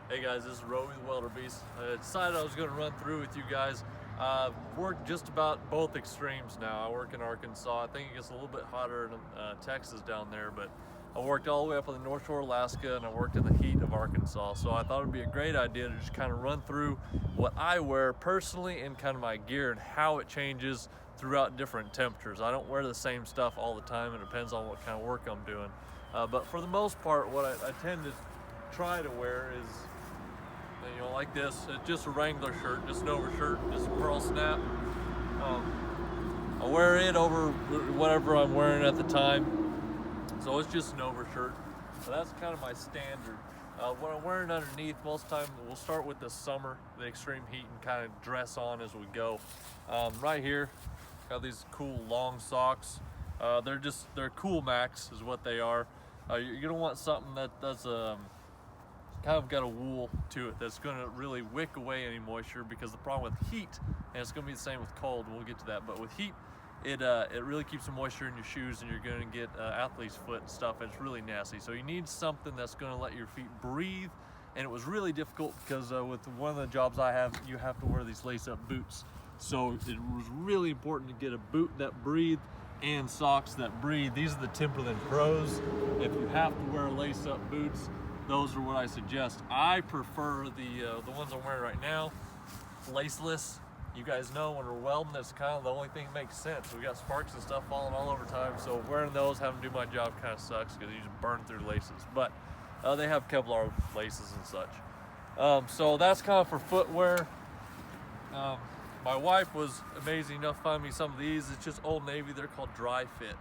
Hey guys, this is Roe with Welderbeast. I decided I was going to run through with you guys. Work just about both extremes now. I work in Arkansas. I think it gets a little bit hotter in Texas down there, but I worked all the way up on the North Shore of Alaska, and I worked in the heat of Arkansas. So I thought it'd be a great idea to just kind of run through what I wear personally and kind of my gear and how it changes throughout different temperatures. I don't wear the same stuff all the time. It depends on what kind of work I'm doing. But for the most part, what I tend to try to wear is, you know, like this. It's just a Wrangler shirt, just an overshirt, just a pearl snap. I wear it over whatever I'm wearing at the time, so it's just an overshirt. So that's kind of my standard. What I'm wearing underneath, most of the time, we'll start with the summer, the extreme heat, and kind of dress on as we go. Right here, got these cool long socks. They're Cool Max is what they are. You're gonna want something that's kind of got a wool to it that's going to really wick away any moisture, because the problem with heat, and it's going to be the same with cold, we'll get to that, but with heat, it really keeps the moisture in your shoes, and you're going to get athlete's foot and stuff, and it's really nasty. So you need something that's going to let your feet breathe. And it was really difficult because with one of the jobs I have, you have to wear these lace-up boots. So it was really important to get a boot that breathed and socks that breathe. These are the Timberland Pros. If you have to wear lace-up boots, those are what I suggest. I prefer the ones I'm wearing right now, laceless. You guys know when we're welding, that's kind of the only thing that makes sense. We got sparks and stuff falling all over time, so wearing those, having to do my job kind of sucks because you just burn through laces. But they have Kevlar laces and such. So that's kind of for footwear. My wife was amazing enough to find me some of these. It's just Old Navy. They're called Dry Fit,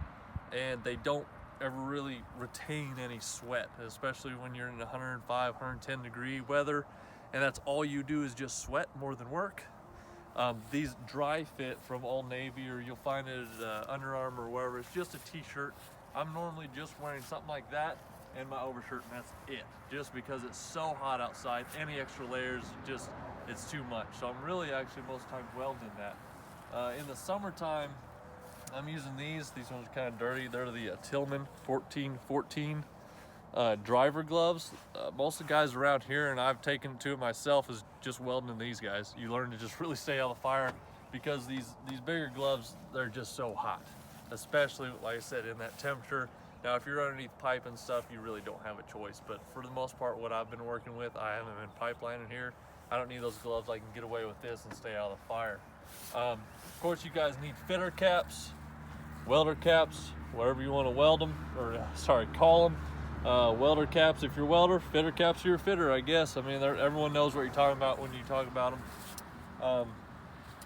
and they don't ever really retain any sweat, especially when you're in 105, 110 degree weather, and that's all you do is just sweat more than work. These Dry Fit from Old Navy, or you'll find it at Under Armour or wherever, it's just a t-shirt. I'm normally just wearing something like that and my overshirt, and that's it, just because it's so hot outside. Any extra layers, just, it's too much. So I'm really actually most times welding that. In the summertime, I'm using these. These ones are kind of dirty. They're the Tillman 1414 driver gloves. Most of the guys around here, and I've taken to it myself, is just welding in these guys. You learn to just really stay out of the fire, because these bigger gloves, they're just so hot, especially, like I said, in that temperature. Now, if you're underneath pipe and stuff, you really don't have a choice. But for the most part, what I've been working with, I haven't been pipelining here. I don't need those gloves. I can get away with this and stay out of the fire. Of course, you guys need fitter caps, welder caps, whatever you want to weld them, or call them. Welder caps if you're a welder, fitter caps if you're a fitter, I guess. I mean, everyone knows what you're talking about when you talk about them.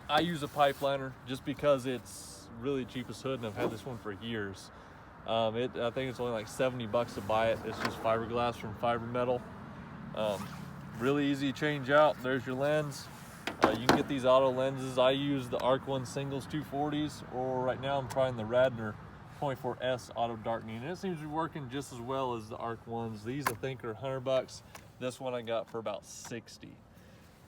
I use a pipeliner just because it's really the cheapest hood, and I've had this one for years. I think it's only like $70 to buy it. It's just fiberglass from Fiber Metal. Really easy to change out. There's your lens. You can get these auto lenses. I use the Arc One singles 240s, or right now I'm trying the Radner 24S auto darkening, and it seems to be working just as well as the Arc Ones. These I think are $100. This one I got for about 60.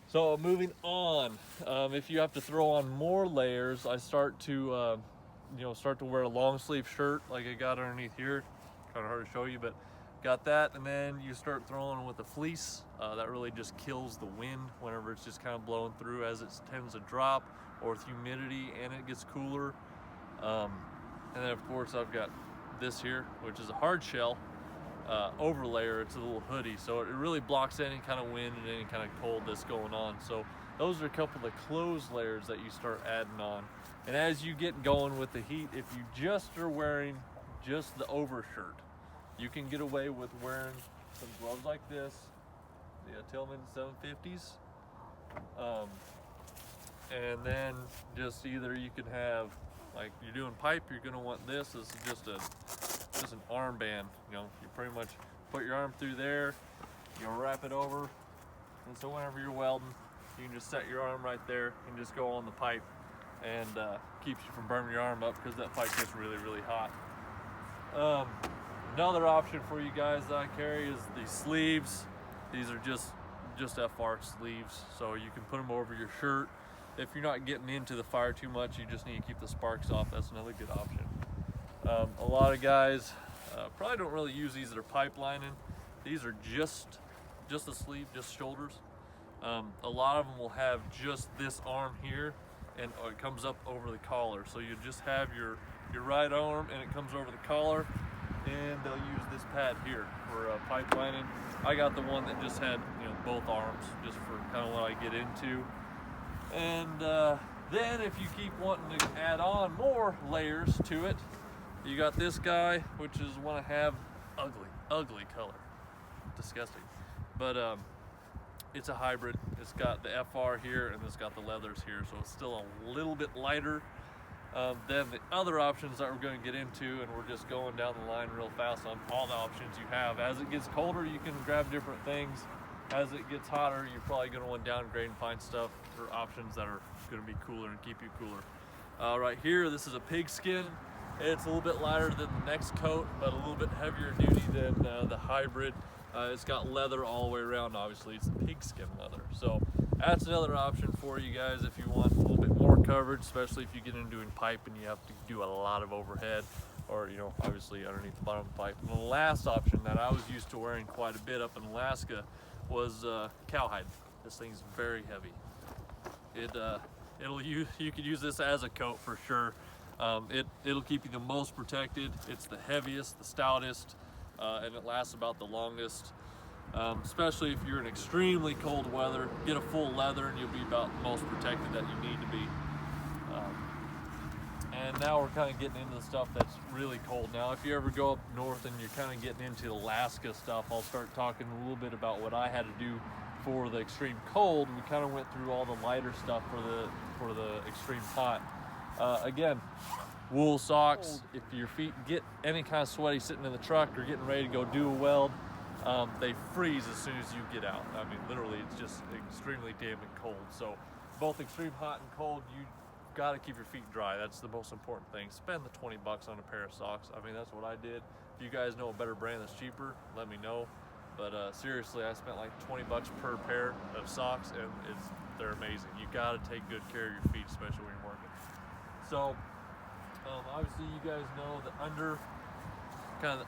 So moving on, if you have to throw on more layers, I start to wear a long sleeve shirt like I got underneath here. Kind of hard to show you, but got that. And then you start throwing with a fleece. That really just kills the wind whenever it's just kind of blowing through, as it tends to drop, or with humidity and it gets cooler. And then of course I've got this here, which is a hard shell overlayer. It's a little hoodie, so it really blocks any kind of wind and any kind of cold that's going on. So those are a couple of the clothes layers that you start adding on. And as you get going with the heat, if you just are wearing just the overshirt, you can get away with wearing some gloves like this, the Tillman 750s. And then just either you can have, like you're doing pipe, you're gonna want this. This is just an armband. You know, you pretty much put your arm through there, you wrap it over, and so whenever you're welding, you can just set your arm right there and just go on the pipe, and keeps you from burning your arm up, because that pipe gets really, really hot. Another option for you guys that I carry is these sleeves. These are just FR sleeves, so you can put them over your shirt. If you're not getting into the fire too much, you just need to keep the sparks off. That's another good option. A lot of guys probably don't really use these that are pipelining. These are just just the sleeve, just shoulders. A lot of them will have just this arm here, and it comes up over the collar. So you just have your right arm, and it comes over the collar, and they'll use this pad here for pipe lining. I got the one that just had, you know, both arms, just for kind of what I get into. And then if you keep wanting to add on more layers to it, you got this guy, which is one I have. Ugly color, disgusting. But it's a hybrid. It's got the FR here, and it's got the leathers here, so it's still a little bit lighter than the other options that we're going to get into, and we're just going down the line real fast on all the options you have. As it gets colder, you can grab different things. As it gets hotter, you're probably going to want to downgrade and find stuff or options that are going to be cooler and keep you cooler. Right here, this is a pigskin. It's a little bit lighter than the next coat, but a little bit heavier duty than the hybrid. It's got leather all the way around. Obviously, it's pigskin leather. So that's another option for you guys if you want a little bit more coverage, especially if you get into doing pipe and you have to do a lot of overhead, or, you know, obviously underneath the bottom of the pipe. And the last option that I was used to wearing quite a bit up in Alaska was cowhide. This thing's very heavy. You could use this as a coat for sure. It'll keep you the most protected. It's the heaviest, the stoutest, and it lasts about the longest. Especially if you're in extremely cold weather, get a full leather and you'll be about the most protected that you need to be. And now we're kind of getting into the stuff that's really cold. Now, if you ever go up north and you're kind of getting into Alaska stuff, I'll start talking a little bit about what I had to do for the extreme cold. We kind of went through all the lighter stuff for the extreme hot. Again, wool socks. If your feet get any kind of sweaty sitting in the truck or getting ready to go do a weld, they freeze as soon as you get out. I mean, literally, it's just extremely damn cold. So both extreme hot and cold, you got to keep your feet dry. That's the most important thing. Spend the 20 bucks on a pair of socks. I mean, that's what I did. If you guys know a better brand that's cheaper, let me know. But seriously, I spent like 20 bucks per pair of socks, and they're amazing. You got to take good care of your feet, especially when you're working. So obviously you guys know the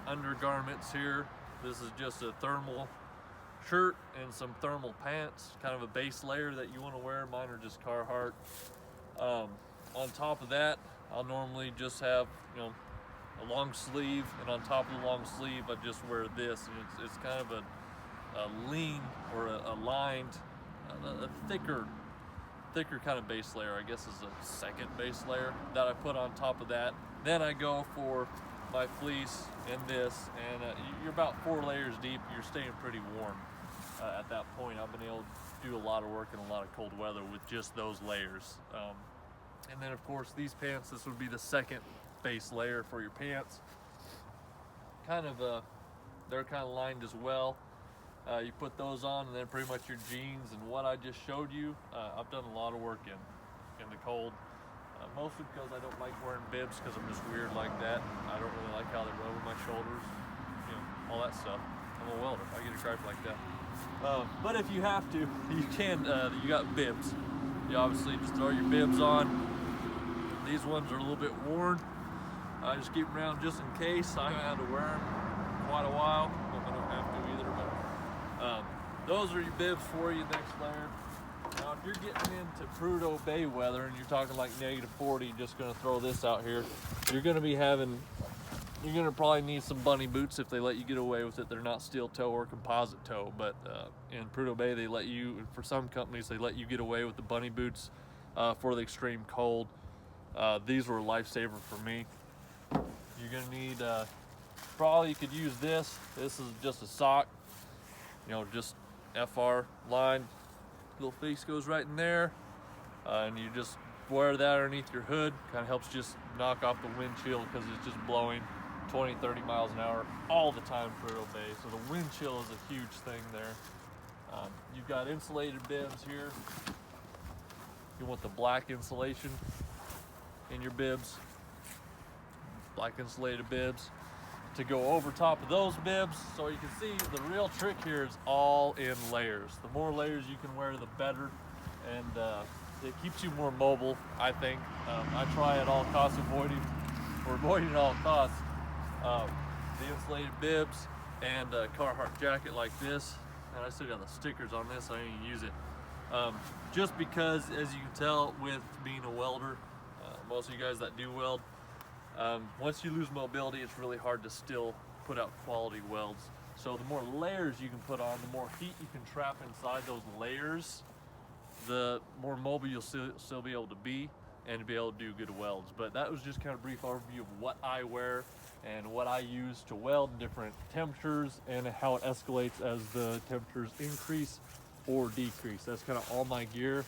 undergarments here. This is just a thermal shirt and some thermal pants, kind of a base layer that you want to wear. Mine are just Carhartt. On top of that, I'll normally just have, you know, a long sleeve, and on top of the long sleeve I just wear this, and it's kind of a lean or a lined, a thicker kind of base layer. I guess is a second base layer that I put on top of that. Then I go for my fleece and this, and you're about 4 layers deep. You're staying pretty warm at that point. I've been able to do a lot of work in a lot of cold weather with just those layers. And then of course these pants, this would be the second base layer for your pants. They're kind of lined as well. You put those on, and then pretty much your jeans and what I just showed you. I've done a lot of work in the cold, mostly because I don't like wearing bibs, because I'm just weird like that. I don't really like how they rub on my shoulders, you know, all that stuff. I'm a welder. I get a gripe like that. But if you have to, you can. You got bibs. You obviously just throw your bibs on. These ones are a little bit worn. I just keep them around just in case. I haven't had to wear them in quite a while. I don't have to either, but those are your bibs for you. Next layer. Now, if you're getting into Prudhoe Bay weather and you're talking like -40, just going to throw this out here. You're going to probably need some bunny boots if they let you get away with it. They're not steel toe or composite toe, but in Prudhoe Bay they let you, for some companies, they let you get away with the bunny boots for the extreme cold. These were a lifesaver for me. You're going to need, probably you could use this. This is just a sock, you know, just FR line. Little face goes right in there, and you just wear that underneath your hood. Kind of helps just knock off the wind chill, because it's just blowing 20-30 miles an hour all the time for Prudhoe Bay. So the wind chill is a huge thing there. You've got insulated bibs here. You want the black insulation in your bibs, black insulated bibs to go over top of those bibs. So you can see the real trick here is all in layers. The more layers you can wear, the better, and it keeps you more mobile, I think. I try at all costs avoiding at all costs the insulated bibs and a Carhartt jacket like this. and I still got the stickers on this, I didn't use it. Just because, as you can tell with being a welder, most of you guys that do weld, once you lose mobility, it's really hard to still put out quality welds. So the more layers you can put on, the more heat you can trap inside those layers, the more mobile you'll still be able to be and to be able to do good welds. But that was just kind of a brief overview of what I wear and what I use to weld in different temperatures and how it escalates as the temperatures increase or decrease. That's kind of all my gear.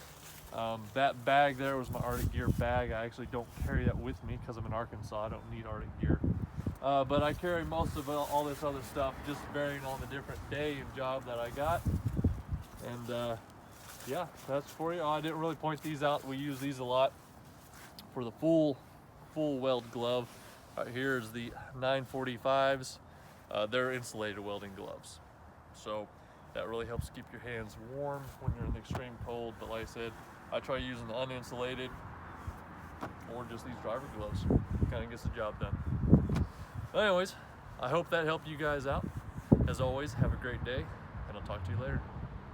That bag there was my Arctic gear bag. I actually don't carry that with me because I'm in Arkansas. I don't need Arctic gear. But I carry most of all this other stuff, just varying on the different day and job that I got. And yeah, that's for you. I didn't really point these out. We use these a lot for the full weld glove. Right here is the 945s. They're insulated welding gloves. So that really helps keep your hands warm when you're in the extreme cold. But like I said, I try using the uninsulated or just these driver gloves. Kind of gets the job done. But anyways, I hope that helped you guys out. As always, have a great day, and I'll talk to you later.